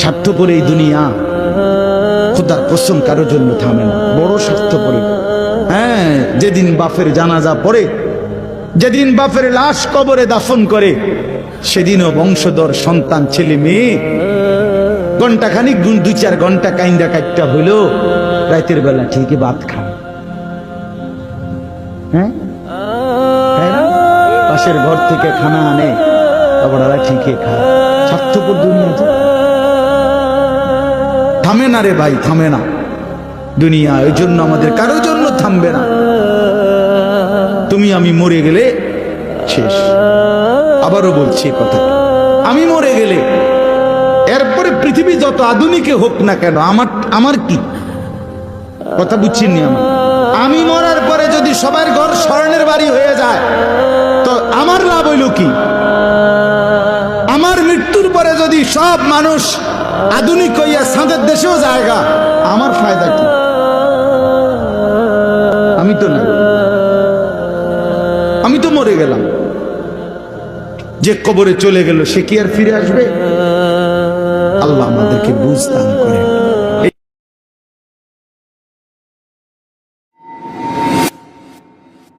স্বার্থপর এই দুনিয়া, খোদার কসম কারোর জন্য থামে না, বড় স্বার্থপর। হ্যাঁ, যেদিন বাপের জানাজা পড়ে, যেদিন বাপের লাশ কবরে দাফন করে, সেদিনও বংশধর সন্তান ছেলে মেয়ে ঘন্টাখানিক 2-4 ঘন্টা কাইন্দা কাটটা হইল, রাতের বেলা ঠিকই ভাত খায়। হ্যাঁ, পাশের ঘর থেকে খানা আনে, ওরা ঠিকই খায়। স্বার্থপর দুনিয়া থামে না রে ভাই, থামে না দুনিয়া। ওই জন্য আমাদের কারোর জন্য থামবে না। তুমি আমি মরে গেলে শেষ। আবারও বলছি কথা, আমি মরে গেলে এরপরে পৃথিবী যত আধুনিকে হোক না কেন, আমার কি কথা বুঝছিনি? আমি মরার পরে যদি সবার ঘর স্বর্ণের বাড়ি হয়ে যায়, তো আমার লাভ হইল কি? আমার মৃত্যুর পরে যদি সব মানুষ আধুনিক হইয়া সাঁদের দেশেও জায়গা, আমার ফায়দা কি? আমি তো না, আমি তো মরে গেলাম। যে কবরে চলে গেল সে কি আর ফিরে আসবে? আল্লাহ আমাদেরকে বুঝ দান করেন।